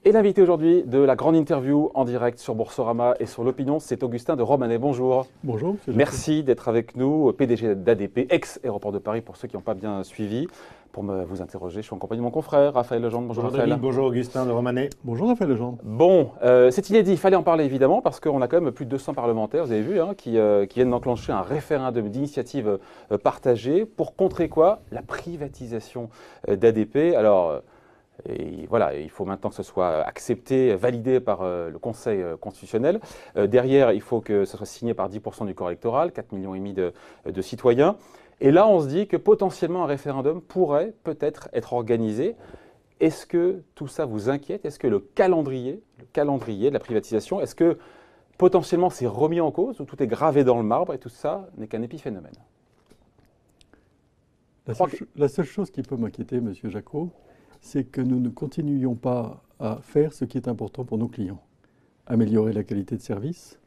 Et l'invité aujourd'hui de la grande interview en direct sur Boursorama et sur l'Opinion, c'est Augustin de Romanet. Bonjour. Bonjour. Merci d'être avec nous, PDG d'ADP, ex-Aéroport de Paris, pour ceux qui n'ont pas bien suivi. Pour vous interroger, je suis en compagnie de mon confrère, Raphaël Legendre. Bonjour Raphaël. David, bonjour Augustin de Romanet. Bonjour Raphaël Legendre. Bon, c'est inédit, il fallait en parler évidemment, parce qu'on a quand même plus de 200 parlementaires, vous avez vu, qui viennent d'enclencher un référendum d'initiative partagée pour contrer quoi? La privatisation d'ADP. Alors, et voilà, il faut maintenant que ce soit accepté, validé par le Conseil constitutionnel. Derrière, il faut que ce soit signé par 10% du corps électoral, 4,5 millions de citoyens. Et là, on se dit que potentiellement un référendum pourrait peut-être être organisé. Est-ce que tout ça vous inquiète? Est-ce que le calendrier de la privatisation, est-ce que potentiellement c'est remis en cause ou tout est gravé dans le marbre et tout ça n'est qu'un épiphénomène? La seule chose qui peut m'inquiéter, Monsieur Jacot, c'est que nous ne continuions pas à faire ce qui est important pour nos clients. Améliorer la qualité de service,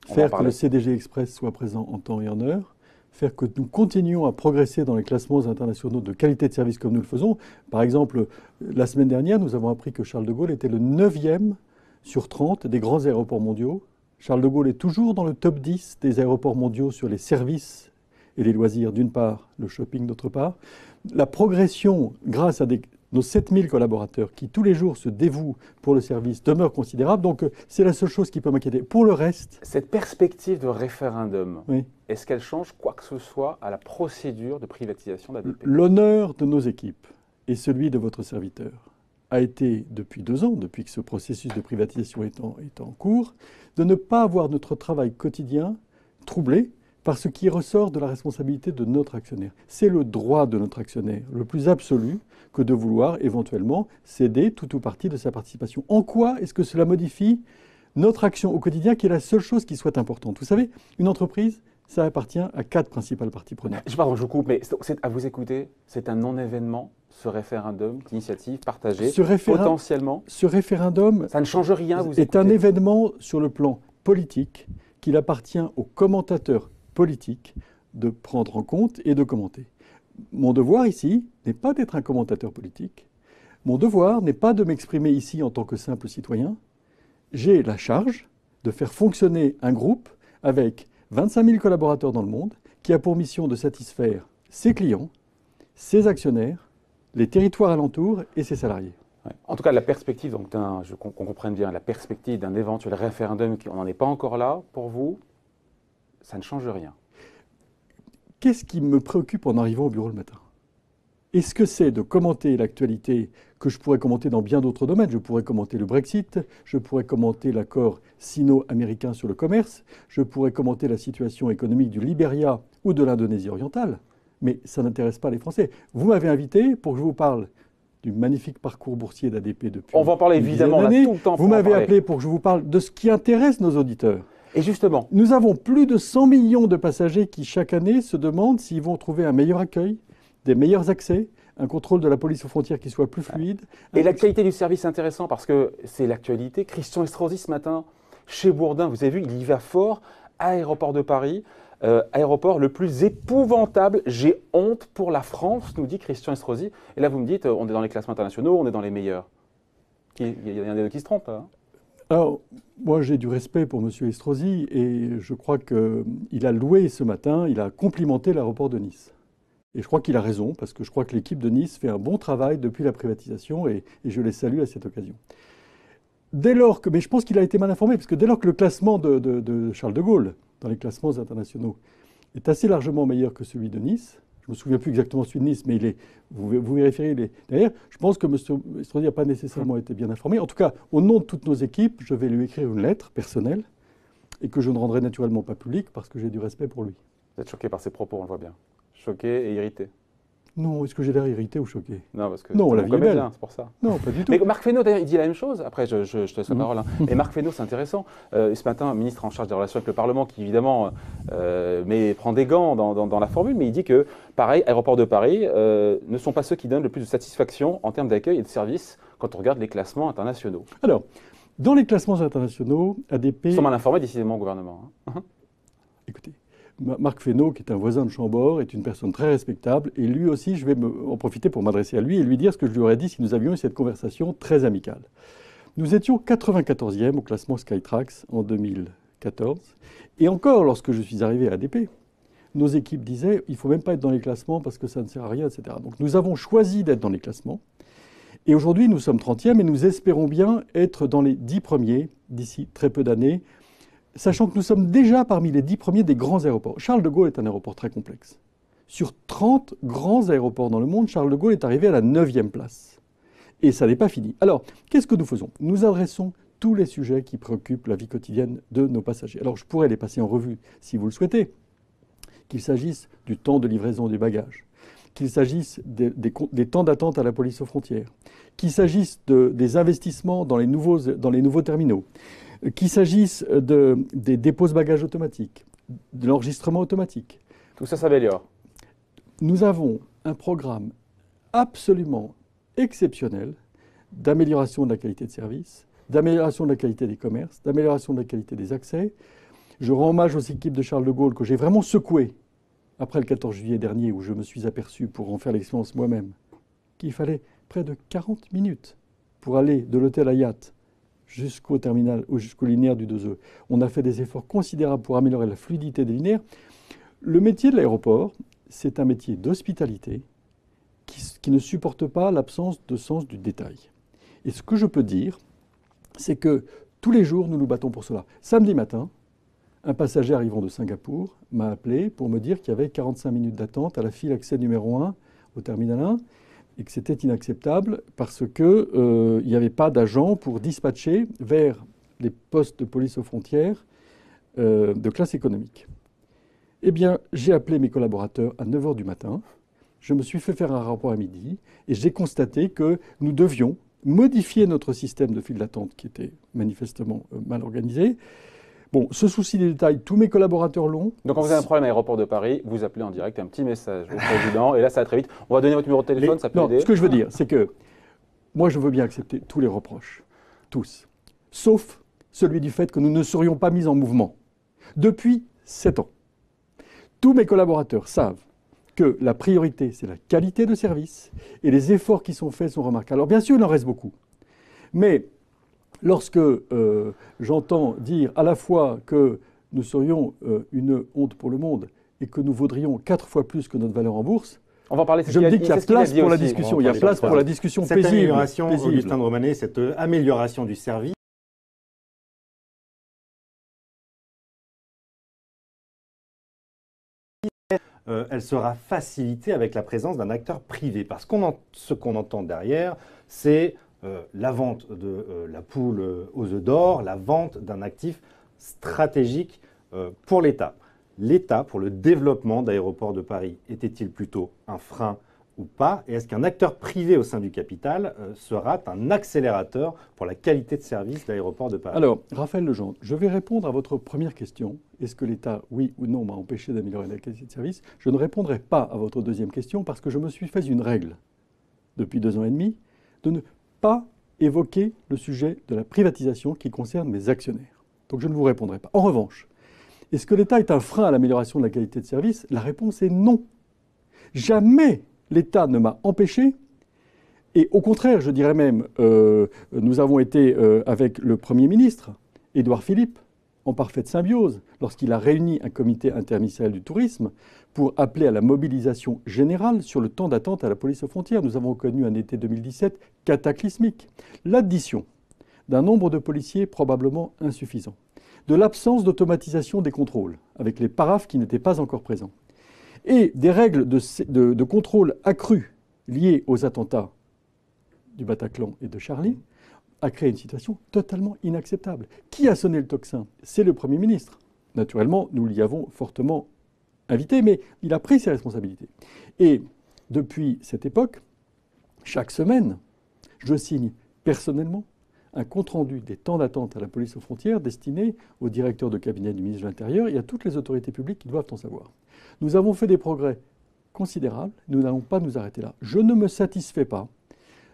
faire que le CDG Express soit présent en temps et en heure, faire que nous continuions à progresser dans les classements internationaux de qualité de service comme nous le faisons. Par exemple, la semaine dernière, nous avons appris que Charles de Gaulle était le 9e sur 30 des grands aéroports mondiaux. Charles de Gaulle est toujours dans le top 10 des aéroports mondiaux sur les services et les loisirs d'une part, le shopping d'autre part. La progression, grâce à nos 7000 collaborateurs qui tous les jours se dévouent pour le service demeure considérable. Donc c'est la seule chose qui peut m'inquiéter. Pour le reste... Cette perspective de référendum, oui. Est-ce qu'elle change quoi que ce soit à la procédure de privatisation d'ADP? L'honneur de nos équipes et celui de votre serviteur a été depuis 2 ans, depuis que ce processus de privatisation est en cours, de ne pas avoir notre travail quotidien troublé par ce qui ressort de la responsabilité de notre actionnaire. C'est le droit de notre actionnaire, le plus absolu, que de vouloir éventuellement céder tout ou partie de sa participation. En quoi est-ce que cela modifie notre action au quotidien, qui est la seule chose qui soit importante? Vous savez, une entreprise, ça appartient à 4 principales parties prenantes. Pardon, je vous coupe, mais à vous écouter, c'est un non-événement, ce référendum d'initiative partagée, potentiellement. Ce référendum, ça ne change rien, vous est écoutez. Un événement sur le plan politique qu'il appartient aux commentateurs politiques de prendre en compte et de commenter. Mon devoir ici n'est pas d'être un commentateur politique. Mon devoir n'est pas de m'exprimer ici en tant que simple citoyen. J'ai la charge de faire fonctionner un groupe avec 25 000 collaborateurs dans le monde qui a pour mission de satisfaire ses clients, ses actionnaires, les territoires alentours et ses salariés. Ouais. En tout cas, la perspective, donc qu'on comprenne bien, la perspective d'un éventuel référendum, on n'en est pas encore là, pour vous, ça ne change rien. Qu'est-ce qui me préoccupe en arrivant au bureau le matin? Est-ce que c'est de commenter l'actualité que je pourrais commenter dans bien d'autres domaines? Je pourrais commenter le Brexit, je pourrais commenter l'accord sino-américain sur le commerce, je pourrais commenter la situation économique du Libéria ou de l'Indonésie orientale, mais ça n'intéresse pas les Français. Vous m'avez invité pour que je vous parle du magnifique parcours boursier d'ADP depuis on va en parler évidemment, on a tout le temps. Vous m'avez appelé pour que je vous parle de ce qui intéresse nos auditeurs. Et justement, nous avons plus de 100 millions de passagers qui, chaque année, se demandent s'ils vont trouver un meilleur accueil, des meilleurs accès, un contrôle de la police aux frontières qui soit plus fluide. Et la qualité du service est intéressant parce que c'est l'actualité. Christian Estrosi, ce matin, chez Bourdin, vous avez vu, il y va fort, aéroport de Paris, aéroport le plus épouvantable. J'ai honte pour la France, nous dit Christian Estrosi. Et là, vous me dites, on est dans les classements internationaux, on est dans les meilleurs. Il y en a des deux qui se trompent, là. Alors, moi, j'ai du respect pour M. Estrosi et je crois qu'il a loué ce matin, il a complimenté l'aéroport de Nice. Et je crois qu'il a raison, parce que je crois que l'équipe de Nice fait un bon travail depuis la privatisation et je les salue à cette occasion. Dès lors que, mais je pense qu'il a été mal informé, parce que dès lors que le classement de Charles de Gaulle, dans les classements internationaux, est assez largement meilleur que celui de Nice, je ne me souviens plus exactement celui de Nice, mais vous vérifierez derrière. Je pense que M. Estrosi n'a pas nécessairement été bien informé. En tout cas, au nom de toutes nos équipes, je vais lui écrire une lettre personnelle et que je ne rendrai naturellement pas publique parce que j'ai du respect pour lui. Vous êtes choqué par ses propos, on le voit bien. Choqué et irrité. Non, est-ce que j'ai l'air irrité ou choqué? Non, parce que non, la vie est belle. C'est pour ça. Non, pas du tout. Mais Marc Fesneau, d'ailleurs, il dit la même chose. Après, je te laisse la parole. Hein. Et Marc Fesneau, c'est intéressant. Ce matin, ministre en charge des relations avec le Parlement, qui évidemment prend des gants dans la formule, mais il dit que, pareil, aéroports de Paris ne sont pas ceux qui donnent le plus de satisfaction en termes d'accueil et de service quand on regarde les classements internationaux. Alors, dans les classements internationaux, ADP... Ils sont mal informés, décidément, au gouvernement. Hein. Écoutez, Marc Fesneau, qui est un voisin de Chambord, est une personne très respectable. Et lui aussi, je vais en profiter pour m'adresser à lui et lui dire ce que je lui aurais dit si nous avions eu cette conversation très amicale. Nous étions 94e au classement Skytrax en 2014. Et encore, lorsque je suis arrivé à ADP, nos équipes disaient il ne faut même pas être dans les classements parce que ça ne sert à rien, etc. Donc nous avons choisi d'être dans les classements. Et aujourd'hui, nous sommes 30e et nous espérons bien être dans les 10 premiers d'ici très peu d'années, sachant que nous sommes déjà parmi les 10 premiers des grands aéroports. Charles de Gaulle est un aéroport très complexe. Sur 30 grands aéroports dans le monde, Charles de Gaulle est arrivé à la 9e place. Et ça n'est pas fini. Alors, qu'est-ce que nous faisons? Nous adressons tous les sujets qui préoccupent la vie quotidienne de nos passagers. Alors, je pourrais les passer en revue si vous le souhaitez. Qu'il s'agisse du temps de livraison des bagages, qu'il s'agisse des temps d'attente à la police aux frontières, qu'il s'agisse des investissements dans les nouveaux terminaux, qu'il s'agisse des dépôts de bagages automatiques, de l'enregistrement automatique. Tout ça s'améliore. Nous avons un programme absolument exceptionnel d'amélioration de la qualité de service, d'amélioration de la qualité des commerces, d'amélioration de la qualité des accès. Je rends hommage aux équipes de Charles de Gaulle que j'ai vraiment secouées après le 14 juillet dernier, où je me suis aperçu, pour en faire l'expérience moi-même, qu'il fallait près de 40 minutes pour aller de l'hôtel Hayat jusqu'au terminal, ou jusqu'au linéaire du 2E. On a fait des efforts considérables pour améliorer la fluidité des linéaires. Le métier de l'aéroport, c'est un métier d'hospitalité qui ne supporte pas l'absence de sens du détail. Et ce que je peux dire, c'est que tous les jours, nous nous battons pour cela. Samedi matin, un passager arrivant de Singapour m'a appelé pour me dire qu'il y avait 45 minutes d'attente à la file accès numéro 1 au terminal 1 et que c'était inacceptable parce qu'il n'y avait pas d'agent pour dispatcher vers les postes de police aux frontières de classe économique. Eh bien, j'ai appelé mes collaborateurs à 9 h du matin. Je me suis fait faire un rapport à midi et j'ai constaté que nous devions modifier notre système de file d'attente qui était manifestement mal organisé. Bon, ce souci des détails, tous mes collaborateurs l'ont. Donc quand vous avez un problème à l'aéroport de Paris, vous appelez en direct un petit message au président, et là ça va très vite. On va donner votre numéro de téléphone, ça peut aider. Ce que je veux dire, c'est que moi je veux bien accepter tous les reproches, tous, sauf celui du fait que nous ne serions pas mis en mouvement depuis 7 ans. Tous mes collaborateurs savent que la priorité, c'est la qualité de service, et les efforts qui sont faits sont remarquables. Alors bien sûr, il en reste beaucoup, mais lorsque j'entends dire à la fois que nous serions une honte pour le monde et que nous vaudrions 4 fois plus que notre valeur en bourse, on va parler, je me dis qu'il y a place pour la discussion. Il y a place pour la discussion paisible. Cette amélioration, Augustin de Romanet, cette amélioration du service, elle sera facilitée avec la présence d'un acteur privé. Parce que ce qu'on entend derrière, c'est la vente de la poule aux œufs d'or, la vente d'un actif stratégique pour l'État. L'État, pour le développement d'Aéroports de Paris, était-il plutôt un frein ou pas? Et est-ce qu'un acteur privé au sein du capital sera un accélérateur pour la qualité de service d'Aéroports de Paris? Alors, Raphaël Legendre, je vais répondre à votre première question. Est-ce que l'État, oui ou non, m'a empêché d'améliorer la qualité de service? Je ne répondrai pas à votre deuxième question parce que je me suis fait une règle depuis 2 ans et demi de ne pas évoquer le sujet de la privatisation qui concerne mes actionnaires. Donc je ne vous répondrai pas. En revanche, est-ce que l'État est un frein à l'amélioration de la qualité de service? La réponse est non. Jamais l'État ne m'a empêché, et au contraire, je dirais même, nous avons été avec le Premier ministre, Édouard Philippe, en parfaite symbiose, lorsqu'il a réuni un comité interministériel du tourisme pour appeler à la mobilisation générale sur le temps d'attente à la police aux frontières. Nous avons connu un été 2017 cataclysmique. L'addition d'un nombre de policiers probablement insuffisant, de l'absence d'automatisation des contrôles, avec les paraphes qui n'étaient pas encore présents, et des règles de contrôle accrues liées aux attentats du Bataclan et de Charlie, a créé une situation totalement inacceptable. Qui a sonné le tocsin? C'est le Premier ministre. Naturellement, nous l'y avons fortement invité, mais il a pris ses responsabilités. Et depuis cette époque, chaque semaine, je signe personnellement un compte-rendu des temps d'attente à la police aux frontières destiné au directeur de cabinet du ministre de l'Intérieur et à toutes les autorités publiques qui doivent en savoir. Nous avons fait des progrès considérables, nous n'allons pas nous arrêter là. Je ne me satisfais pas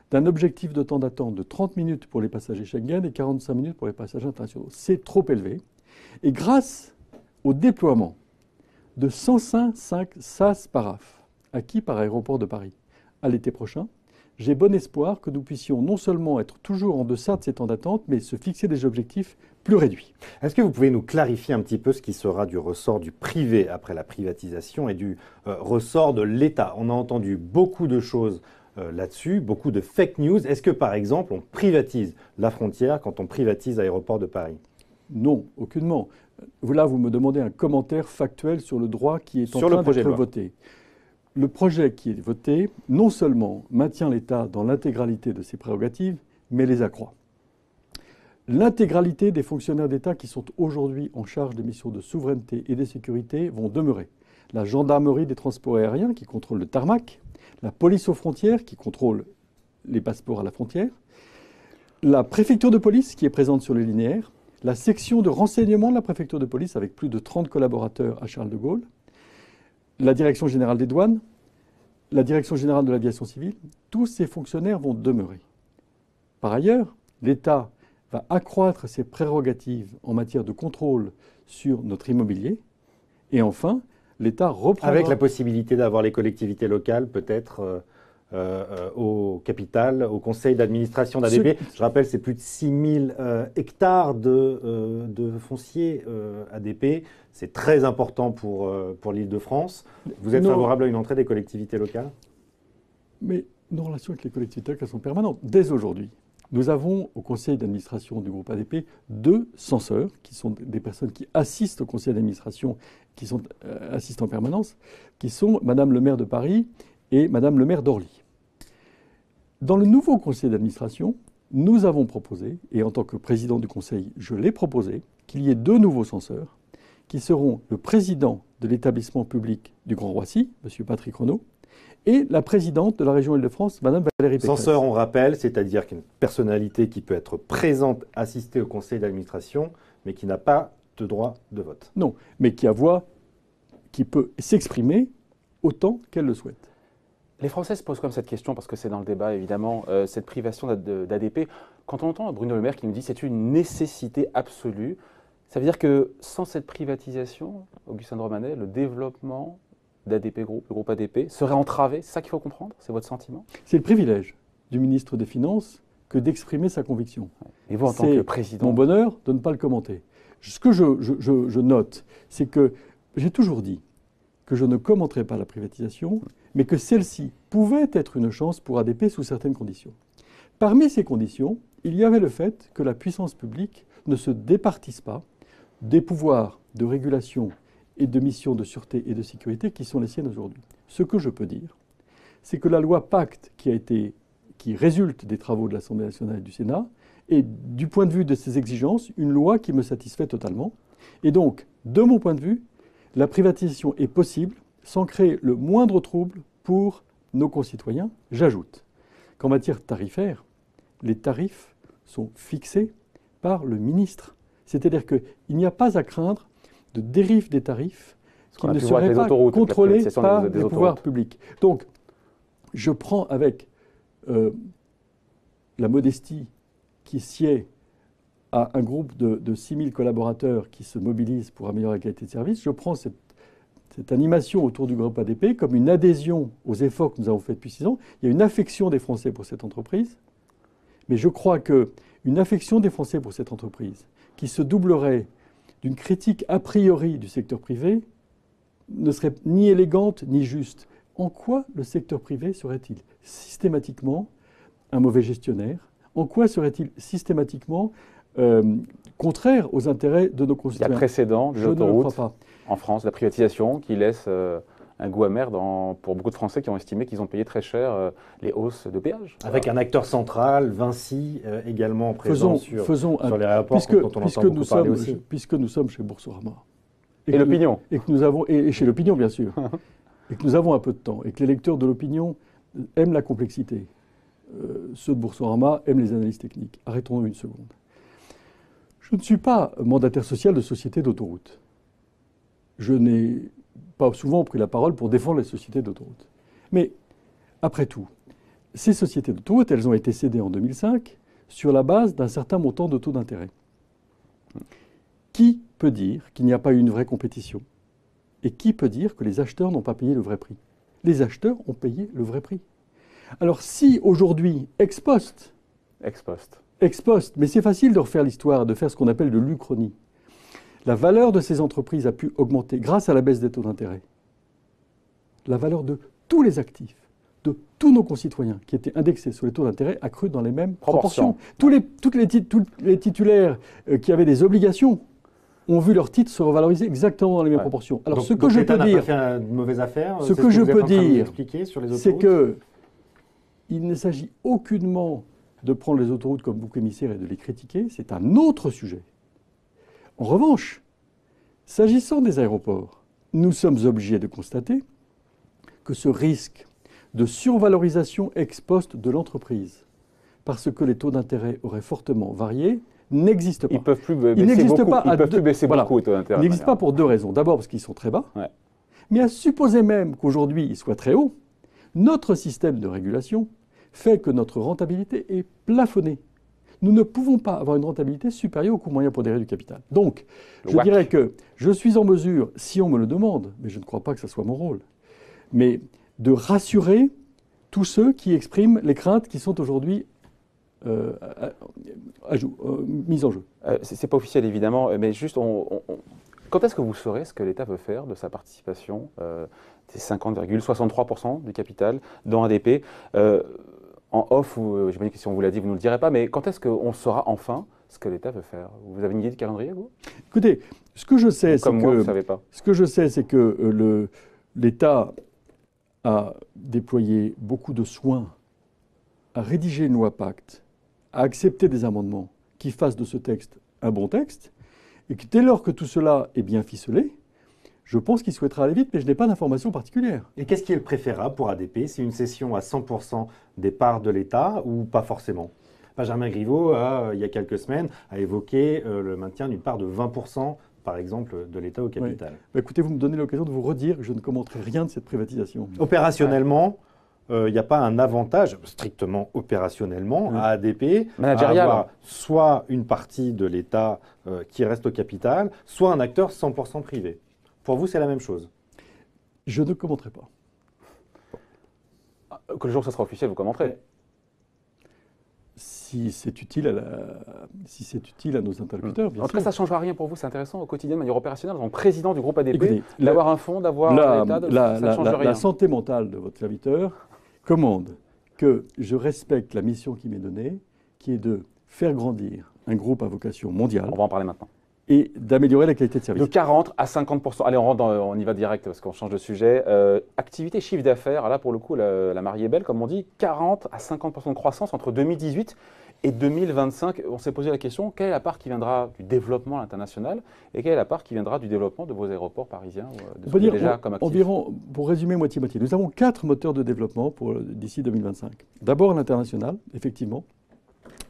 d'un objectif de temps d'attente de 30 minutes pour les passagers Schengen et 45 minutes pour les passagers internationaux. C'est trop élevé. Et grâce au déploiement de 105 SAS Paraf, acquis par Aéroport de Paris, à l'été prochain, j'ai bon espoir que nous puissions non seulement être toujours en deçà de ces temps d'attente, mais se fixer des objectifs plus réduits. Est-ce que vous pouvez nous clarifier un petit peu ce qui sera du ressort du privé après la privatisation et du ressort de l'État? On a entendu beaucoup de choses là-dessus, beaucoup de fake news. Est-ce que, par exemple, on privatise la frontière quand on privatise l'aéroport de Paris? Non, aucunement. Là, vous me demandez un commentaire factuel sur le droit qui est en train d'être voté. Le projet qui est voté, non seulement maintient l'État dans l'intégralité de ses prérogatives, mais les accroît. L'intégralité des fonctionnaires d'État qui sont aujourd'hui en charge des missions de souveraineté et de sécurité vont demeurer. La gendarmerie des transports aériens qui contrôle le tarmac, la police aux frontières qui contrôle les passeports à la frontière, la préfecture de police qui est présente sur les linéaires, la section de renseignement de la préfecture de police avec plus de 30 collaborateurs à Charles de Gaulle, la direction générale des douanes, la direction générale de l'aviation civile, tous ces fonctionnaires vont demeurer. Par ailleurs, l'État va accroître ses prérogatives en matière de contrôle sur notre immobilier. Et enfin, l'État reprendra... Avec la possibilité d'avoir les collectivités locales, peut-être au capital, au conseil d'administration d'ADP. Je rappelle, c'est plus de 6000 hectares de foncier ADP. C'est très important pour l'Île-de-France. Vous êtes favorable à une entrée des collectivités locales? Mais nos relations avec les collectivités locales sont permanentes. Dès aujourd'hui, nous avons au conseil d'administration du groupe ADP 2 censeurs, qui sont des personnes qui assistent au conseil d'administration, qui sont assistés en permanence, qui sont Madame le maire de Paris et Madame le maire d'Orly. Dans le nouveau conseil d'administration, nous avons proposé, et en tant que président du conseil, je l'ai proposé, qu'il y ait 2 nouveaux censeurs, qui seront le président de l'établissement public du Grand Roissy, M. Patrick Renaud, et la présidente de la région Île-de-France, Mme Valérie Pécresse. Censeur, on rappelle, c'est-à-dire qu'une personnalité qui peut être présente, assister au conseil d'administration, mais qui n'a pas de droit de vote. Non, mais qui peut s'exprimer autant qu'elle le souhaite. Les Français se posent comme cette question, parce que c'est dans le débat évidemment, cette privation d'ADP. Quand on entend Bruno Le Maire qui nous dit que c'est une nécessité absolue, ça veut dire que sans cette privatisation, Augustin de Romanet, le développement d'ADP Group, le groupe ADP, serait entravé. C'est ça qu'il faut comprendre? C'est votre sentiment? C'est le privilège du ministre des Finances que d'exprimer sa conviction. Et vous, en tant que président? Mon bonheur de ne pas le commenter. Ce que je note, c'est que j'ai toujours dit que je ne commenterai pas la privatisation, mais que celle-ci pouvait être une chance pour ADP sous certaines conditions. Parmi ces conditions, il y avait le fait que la puissance publique ne se départisse pas des pouvoirs de régulation et de mission de sûreté et de sécurité qui sont les siennes aujourd'hui. Ce que je peux dire, c'est que la loi Pacte qui résulte des travaux de l'Assemblée nationale et du Sénat est, du point de vue de ses exigences, une loi qui me satisfait totalement. Et donc, de mon point de vue, la privatisation est possible sans créer le moindre trouble pour nos concitoyens. J'ajoute qu'en matière tarifaire, les tarifs sont fixés par le ministre. C'est-à-dire qu'il n'y a pas à craindre de dérive des tarifs qui ne seraient pas contrôlés par les pouvoirs publics. Donc, je prends avec la modestie qui sied à un groupe de 6000 collaborateurs qui se mobilisent pour améliorer la qualité de service, je prends cette animation autour du groupe ADP comme une adhésion aux efforts que nous avons faits depuis 6 ans. Il y a une affection des Français pour cette entreprise, mais je crois qu'une affection des Français pour cette entreprise qui se doublerait d'une critique a priori du secteur privé ne serait ni élégante ni juste. En quoi le secteur privé serait-il systématiquement un mauvais gestionnaire? En quoi serait-il systématiquement contraire aux intérêts de nos concitoyens? Il y a précédent des autoroutes en France, la privatisation qui laisse un goût amer pour beaucoup de Français qui ont estimé qu'ils ont payé très cher les hausses de péage. Avec un acteur central, Vinci, également présent sur les aéroports, dont on entend beaucoup parler aussi. Puisque nous sommes chez Boursorama. Et l'opinion. Et chez l'opinion, bien sûr. Et que nous avons un peu de temps. Et que les lecteurs de l'opinion aiment la complexité. Ceux de Boursorama aiment les analyses techniques. Arrêtons-nous une seconde. Je ne suis pas mandataire social de société d'autoroute. Je n'ai pas souvent pris la parole pour défendre les sociétés d'autoroute. Mais, après tout, ces sociétés d'autoroute, elles ont été cédées en 2005 sur la base d'un certain montant de taux d'intérêt. Qui peut dire qu'il n'y a pas eu une vraie compétition Et qui peut dire que les acheteurs n'ont pas payé le vrai prix? Les acheteurs ont payé le vrai prix. Alors si aujourd'hui, ex post, mais c'est facile de refaire l'histoire, de faire ce qu'on appelle de l'Uchronie, la valeur de ces entreprises a pu augmenter grâce à la baisse des taux d'intérêt. La valeur de tous les actifs, de tous nos concitoyens qui étaient indexés sur les taux d'intérêt a cru dans les mêmes proportions. Tous les titulaires qui avaient des obligations ont vu leurs titres se revaloriser exactement dans les mêmes proportions. Alors ce que je peux dire, fait une mauvaise affaire. Ce que je peux dire, c'est que il ne s'agit aucunement de prendre les autoroutes comme bouc émissaire et de les critiquer. C'est un autre sujet. En revanche, s'agissant des aéroports, nous sommes obligés de constater que ce risque de survalorisation ex post de l'entreprise, parce que les taux d'intérêt auraient fortement varié, n'existe pas. Ils ne peuvent plus baisser beaucoup les taux d'intérêt. Il n'existe pas pour deux raisons. D'abord parce qu'ils sont très bas, mais à supposer même qu'aujourd'hui ils soient très hauts, notre système de régulation fait que notre rentabilité est plafonnée. Nous ne pouvons pas avoir une rentabilité supérieure au coût moyen pondéré du capital. Donc, je dirais que je suis en mesure, si on me le demande, mais je ne crois pas que ce soit mon rôle, mais de rassurer tous ceux qui expriment les craintes qui sont aujourd'hui mises en jeu. Ce n'est pas officiel évidemment, mais juste, quand est-ce que vous saurez ce que l'État veut faire de sa participation, des 50,63% du capital dans ADP en off, j'imagine que si on vous l'a dit, vous ne nous le direz pas, mais quand est-ce qu'on saura enfin ce que l'État veut faire? Vous avez une idée de calendrier, vous? Écoutez, ce que je sais, c'est que... vous savez pas. Ce que je sais, c'est que l'État a déployé beaucoup de soins à rédiger une loi Pacte, à accepter des amendements qui fassent de ce texte un bon texte, et que dès lors que tout cela est bien ficelé, je pense qu'il souhaitera aller vite, mais je n'ai pas d'informations particulières. Et qu'est-ce qui est le préférable pour ADP? C'est une cession à 100% des parts de l'État ou pas forcément? Benjamin Griveaux, il y a quelques semaines, a évoqué le maintien d'une part de 20%, par exemple, de l'État au capital. Oui. Écoutez, vous me donnez l'occasion de vous redire que je ne commenterai rien de cette privatisation. Opérationnellement, il n'y a pas un avantage, strictement opérationnellement, à ADP, à avoir soit une partie de l'État qui reste au capital, soit un acteur 100% privé. Pour vous, c'est la même chose? Je ne commenterai pas. Que le jour où ça sera officiel, vous commenterez? Si c'est utile à nos interlocuteurs, bien sûr. En tout cas, ça ne changera rien pour vous, c'est intéressant au quotidien de manière opérationnelle, en tant que président du groupe ADP, d'avoir un fonds, d'avoir l'État, ça ne change rien. La santé mentale de votre serviteur commande que je respecte la mission qui m'est donnée, qui est de faire grandir un groupe à vocation mondiale. On va en parler maintenant. Et d'améliorer la qualité de service. De 40 à 50%. Allez, on y va direct parce qu'on change de sujet. Activité, chiffre d'affaires, là pour le coup, la mariée est belle, comme on dit. 40 à 50% de croissance entre 2018 et 2025. On s'est posé la question, quelle est la part qui viendra du développement international et quelle est la part qui viendra du développement de vos aéroports parisiens de ce déjà comme actif? Environ, pour résumer moitié-moitié, nous avons 4 moteurs de développement d'ici 2025. D'abord l'international, effectivement.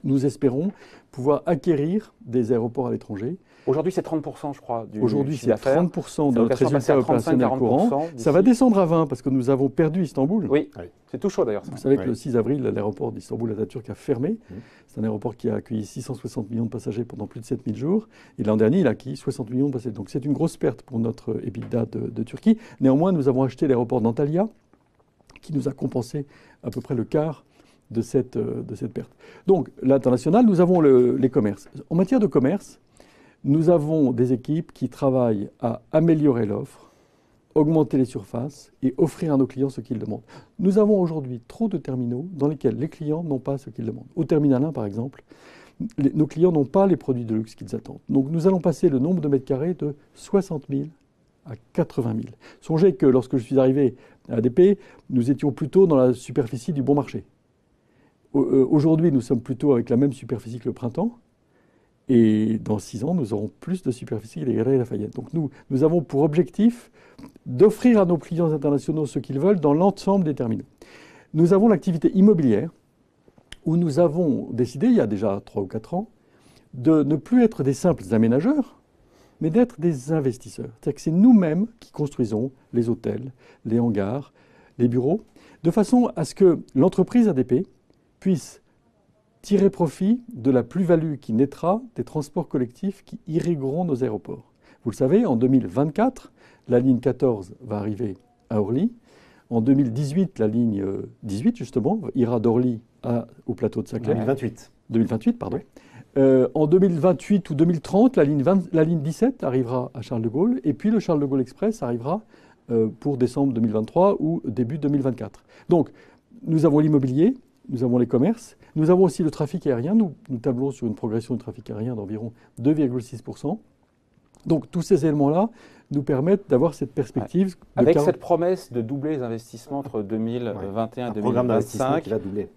Nous espérons pouvoir acquérir des aéroports à l'étranger. Aujourd'hui, c'est 30%, je crois, du Aujourd'hui, c'est 30% de notre résultat opérationnel courant. Ça va descendre à 20% parce que nous avons perdu Istanbul. Oui, c'est tout chaud d'ailleurs. Vous savez que le 6 avril, l'aéroport d'Istanbul Atatürk a fermé. C'est un aéroport qui a accueilli 660 millions de passagers pendant plus de 7000 jours. Et l'an dernier, il a acquis 60 millions de passagers. Donc c'est une grosse perte pour notre EBITDA de Turquie. Néanmoins, nous avons acheté l'aéroport d'Antalya qui nous a compensé à peu près le quart de cette perte. Donc, l'international, nous avons les commerces. En matière de commerce, nous avons des équipes qui travaillent à améliorer l'offre, augmenter les surfaces et offrir à nos clients ce qu'ils demandent. Nous avons aujourd'hui trop de terminaux dans lesquels les clients n'ont pas ce qu'ils demandent. Au terminal 1, par exemple, nos clients n'ont pas les produits de luxe qu'ils attendent. Donc, nous allons passer le nombre de mètres carrés de 60 000 à 80 000. Songez que lorsque je suis arrivé à ADP, nous étions plutôt dans la superficie du bon marché. Aujourd'hui, nous sommes plutôt avec la même superficie que le printemps. Et dans 6 ans, nous aurons plus de superficie que les Galeries Lafayette. Donc nous avons pour objectif d'offrir à nos clients internationaux ce qu'ils veulent dans l'ensemble des terminaux. Nous avons l'activité immobilière où nous avons décidé, il y a déjà 3 ou 4 ans, de ne plus être des simples aménageurs, mais d'être des investisseurs. C'est-à-dire que c'est nous-mêmes qui construisons les hôtels, les hangars, les bureaux, de façon à ce que l'entreprise ADP puisse tirer profit de la plus-value qui naîtra des transports collectifs qui irrigueront nos aéroports. Vous le savez, en 2024, la ligne 14 va arriver à Orly. En 2018, la ligne 18, justement, ira d'Orly au plateau de Saclay. 2028, pardon. En 2028 ou 2030, la ligne 17 arrivera à Charles de Gaulle. Et puis le Charles de Gaulle Express arrivera pour décembre 2023 ou début 2024. Donc, nous avons l'immobilier, nous avons les commerces, nous avons aussi le trafic aérien. Nous tablons sur une progression du trafic aérien d'environ 2,6%. Donc, tous ces éléments-là nous permettent d'avoir cette perspective. Avec cette promesse de doubler les investissements entre 2021 et 2025, qui va doubler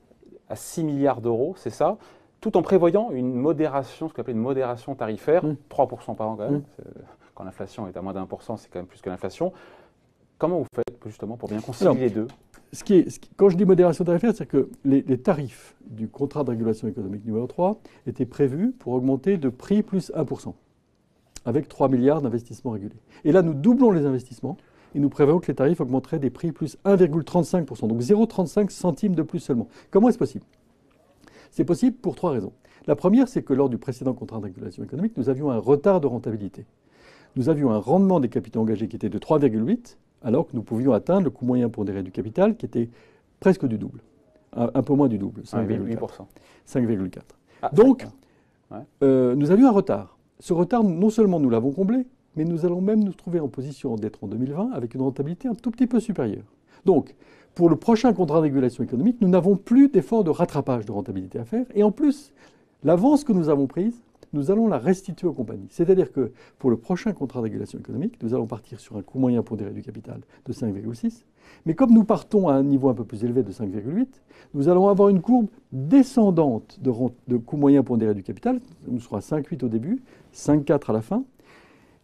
à 6 milliards d'euros, c'est ça, tout en prévoyant une modération, ce qu'on appelle une modération tarifaire, 3% par an quand même. Quand l'inflation est à moins d'1%, c'est quand même plus que l'inflation. Comment vous faites justement pour bien concilier les deux? Quand je dis modération tarifaire, c'est que les tarifs du contrat de régulation économique numéro 3 étaient prévus pour augmenter de prix plus 1%, avec 3 milliards d'investissements régulés. Et là, nous doublons les investissements et nous prévoyons que les tarifs augmenteraient des prix plus 1,35%, donc 0,35 centimes de plus seulement. Comment est-ce possible? C'est possible pour 3 raisons. La première, c'est que lors du précédent contrat de régulation économique, nous avions un retard de rentabilité. Nous avions un rendement des capitaux engagés qui était de 3,8, alors que nous pouvions atteindre le coût moyen pondéré du capital qui était presque du double, un peu moins du double, 5,4. 5,4. Donc, nous avions un retard. Ce retard, non seulement nous l'avons comblé, mais nous allons même nous trouver en position d'être en 2020 avec une rentabilité un tout petit peu supérieure. Donc, pour le prochain contrat de régulation économique, nous n'avons plus d'effort de rattrapage de rentabilité à faire. Et en plus, l'avance que nous avons prise, nous allons la restituer aux compagnies. C'est-à-dire que pour le prochain contrat de régulation économique, nous allons partir sur un coût moyen pondéré du capital de 5,6. Mais comme nous partons à un niveau un peu plus élevé de 5,8, nous allons avoir une courbe descendante de coût moyen pondéré du capital. Nous serons à 5,8 au début, 5,4 à la fin.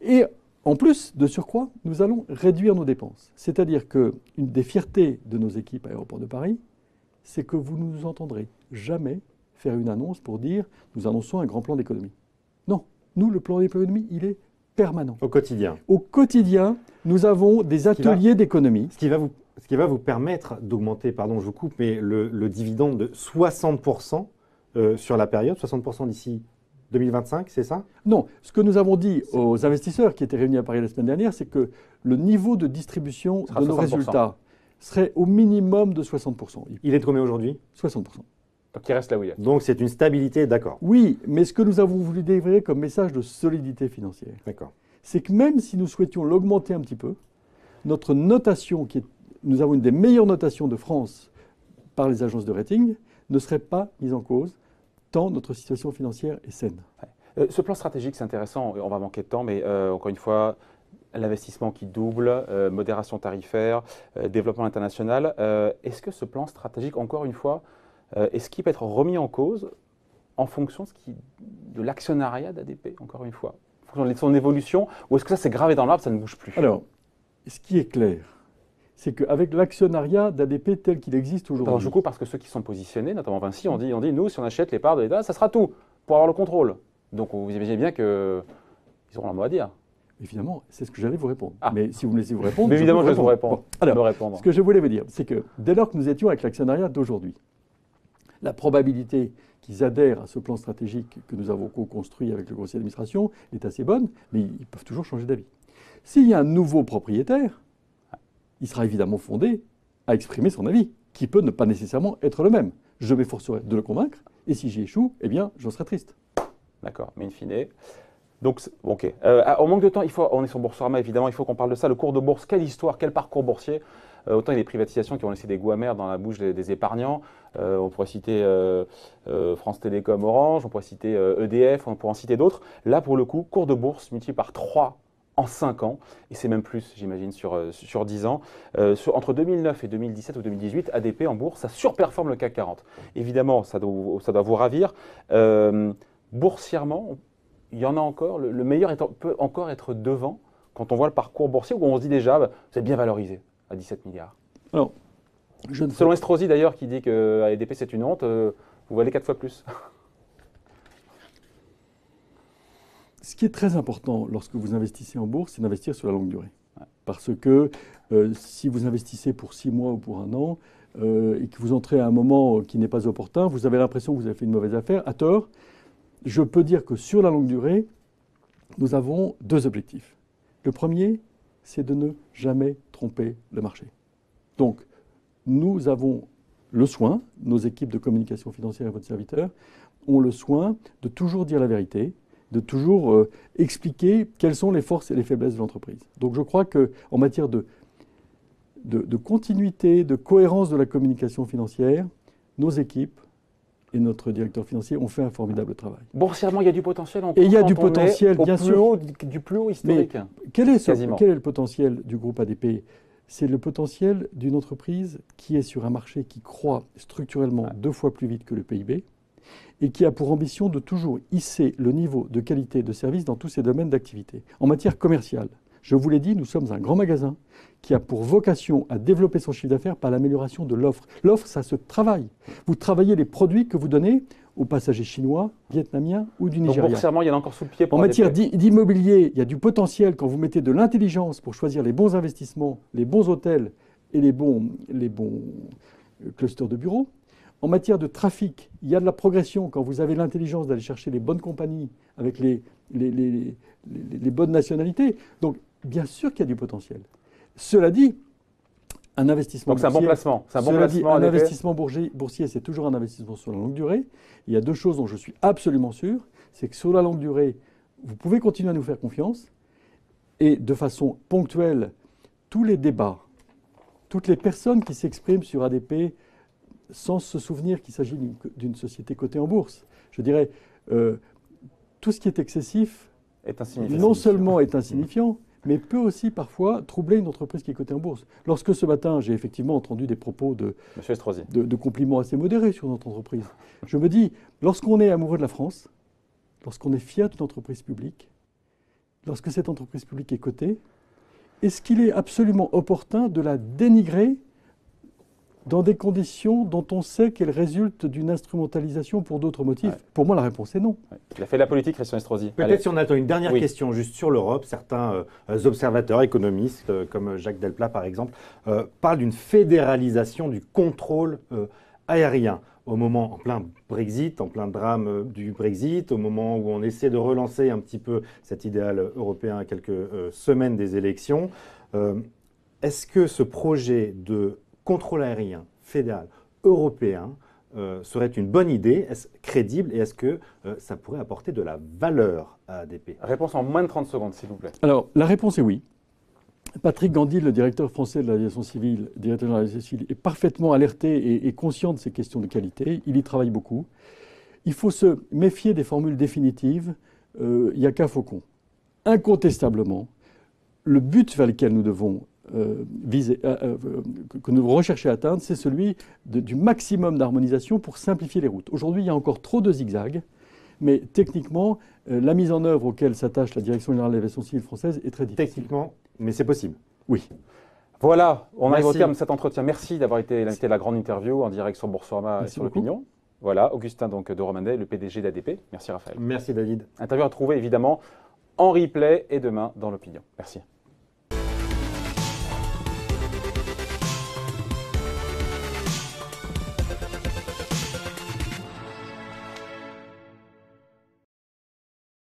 Et en plus, de surcroît, nous allons réduire nos dépenses. C'est-à-dire qu'une des fiertés de nos équipes à Aéroport de Paris, c'est que vous ne nous entendrez jamais faire une annonce pour dire « nous annonçons un grand plan d'économie ». Non, nous, le plan d'économie, il est permanent. Au quotidien. Au quotidien, nous avons des ateliers d'économie. Ce qui va vous permettre d'augmenter, pardon, je vous coupe, mais le dividende de 60% sur la période, 60% d'ici 2025, c'est ça? Non, ce que nous avons dit aux investisseurs qui étaient réunis à Paris la semaine dernière, c'est que le niveau de distribution de nos résultats serait au minimum de 60%. Il est de combien aujourd'hui? 60%. Donc il reste là où il est. Donc c'est une stabilité, d'accord. Oui, mais ce que nous avons voulu délivrer comme message de solidité financière, c'est que même si nous souhaitions l'augmenter un petit peu, notre notation, nous avons une des meilleures notations de France par les agences de rating, ne serait pas mise en cause tant notre situation financière est saine. Ce plan stratégique, c'est intéressant, on va manquer de temps, mais encore une fois, l'investissement qui double, modération tarifaire, développement international. Est-ce que ce plan stratégique, encore une fois, est-ce qu'il peut être remis en cause en fonction de l'actionnariat d'ADP, encore une fois, en fonction de son évolution, ou est-ce que ça c'est gravé dans l'arbre, ça ne bouge plus? Alors, ce qui est clair, c'est qu'avec l'actionnariat d'ADP tel qu'il existe aujourd'hui… Je coupe parce que ceux qui sont positionnés, notamment Vinci, on dit nous, si on achète les parts de l'État, ça sera tout, pour avoir le contrôle. Donc vous imaginez bien qu'ils auront un mot à dire. Évidemment, c'est ce que j'allais vous répondre. Mais si vous me laissez vous répondre… Mais évidemment, je vais vous répondre. Bon, alors, ce que je voulais vous dire, c'est que dès lors que nous étions avec l'actionnariat d'aujourd'hui, la probabilité qu'ils adhèrent à ce plan stratégique que nous avons co-construit avec le conseil d'administration est assez bonne, mais ils peuvent toujours changer d'avis. S'il y a un nouveau propriétaire, il sera évidemment fondé à exprimer son avis, qui peut ne pas nécessairement être le même. Je m'efforcerai de le convaincre, et si j'y échoue, eh bien, j'en serai triste. D'accord, mais in fine… Donc, ok. Au manque de temps, on est sur Boursorama, évidemment, il faut qu'on parle de ça. Le cours de bourse, quelle histoire, quel parcours boursier. Autant il y a des privatisations qui ont laissé des goûts amers dans la bouche des épargnants. On pourrait citer France Télécom, Orange, on pourrait citer EDF, on pourrait en citer d'autres. Là, pour le coup, cours de bourse multiplié par 3 en 5 ans, et c'est même plus, j'imagine, sur 10 ans. Entre 2009 et 2017 ou 2018, ADP en bourse, ça surperforme le CAC 40. Évidemment, ça doit vous ravir. Boursièrement, il y en a encore, le meilleur peut encore être devant quand on voit le parcours boursier où on se dit déjà, vous êtes bien valorisé à 17 milliards. Alors, selon Estrosi d'ailleurs qui dit que ADP c'est une honte, vous valez 4 fois plus. Ce qui est très important lorsque vous investissez en bourse, c'est d'investir sur la longue durée. Parce que si vous investissez pour 6 mois ou pour 1 an et que vous entrez à un moment qui n'est pas opportun, vous avez l'impression que vous avez fait une mauvaise affaire, à tort. Je peux dire que sur la longue durée, nous avons 2 objectifs. Le premier, c'est de ne jamais tromper le marché. Donc, nous avons le soin, nos équipes de communication financière et votre serviteur, ont le soin de toujours dire la vérité, de toujours expliquer quelles sont les forces et les faiblesses de l'entreprise. Donc je crois qu'en matière de continuité, de cohérence de la communication financière, nos équipes et notre directeur financier ont fait un formidable travail. Boursièrement, il y a du potentiel encore. Et il y a du potentiel, bien sûr. Du plus haut historique. Mais quel est le potentiel du groupe ADP? C'est le potentiel d'une entreprise qui est sur un marché qui croît structurellement 2 fois plus vite que le PIB et qui a pour ambition de toujours hisser le niveau de qualité de service dans tous ses domaines d'activité. En matière commerciale, je vous l'ai dit, nous sommes un grand magasin qui a pour vocation à développer son chiffre d'affaires par l'amélioration de l'offre. L'offre, ça se travaille. Vous travaillez les produits que vous donnez aux passagers chinois, vietnamiens ou du Nigeria. Donc boursièrement, il y en a encore sous le pied pour En matière d'immobilier, il y a du potentiel quand vous mettez de l'intelligence pour choisir les bons investissements, les bons hôtels et les bons clusters de bureaux. En matière de trafic, il y a de la progression quand vous avez l'intelligence d'aller chercher les bonnes compagnies avec les bonnes nationalités. Donc, bien sûr qu'il y a du potentiel. Cela dit, un investissement boursier... Donc, c'est un bon placement. C'est un bon placement. Un investissement boursier, c'est toujours un investissement sur la longue durée. Il y a 2 choses dont je suis absolument sûr. C'est que sur la longue durée, vous pouvez continuer à nous faire confiance. Et de façon ponctuelle, tous les débats, toutes les personnes qui s'expriment sur ADP sans se souvenir qu'il s'agit d'une société cotée en bourse. Je dirais, tout ce qui est excessif, non seulement est insignifiant, mais peut aussi parfois troubler une entreprise qui est cotée en bourse. Lorsque ce matin, j'ai effectivement entendu des propos de compliments assez modérés sur notre entreprise, je me dis, lorsqu'on est amoureux de la France, lorsqu'on est fier d'une entreprise publique, lorsque cette entreprise publique est cotée, est-ce qu'il est absolument opportun de la dénigrer dans des conditions dont on sait qu'elles résultent d'une instrumentalisation pour d'autres motifs? Pour moi, la réponse est non. Il a fait la politique, Christian Estrosi. Peut-être si on attend une dernière question juste sur l'Europe, certains observateurs, économistes, comme Jacques Delplat par exemple, parlent d'une fédéralisation du contrôle aérien. Au moment, en plein Brexit, en plein drame du Brexit, au moment où on essaie de relancer un petit peu cet idéal européen à quelques semaines des élections, est-ce que ce projet de contrôle aérien fédéral européen serait une bonne idée, est-ce crédible et est-ce que ça pourrait apporter de la valeur à ADP? Réponse en moins de 30 secondes, s'il vous plaît. Alors, la réponse est oui. Patrick Gandil, le directeur français de l'aviation civile, directeur de l'aviation civile, est parfaitement alerté et conscient de ces questions de qualité. Il y travaille beaucoup. Il faut se méfier des formules définitives. Il n'y a qu'un faucon. Incontestablement, le but vers lequel nous devons que nous devons rechercher à atteindre, c'est celui du maximum d'harmonisation pour simplifier les routes. Aujourd'hui, il y a encore trop de zigzags, mais techniquement, la mise en œuvre auquel s'attache la Direction générale de l'aviation civile française est très difficile. Techniquement, mais c'est possible. Oui. Voilà, on arrive au terme de cet entretien. Merci d'avoir été l'invité de la grande interview en direct sur Boursorama et sur l'Opinion. Voilà, Augustin donc, de Romandey, le PDG d'ADP. Merci Raphaël. Merci David. Interview à retrouver évidemment en replay et demain dans l'Opinion. Merci.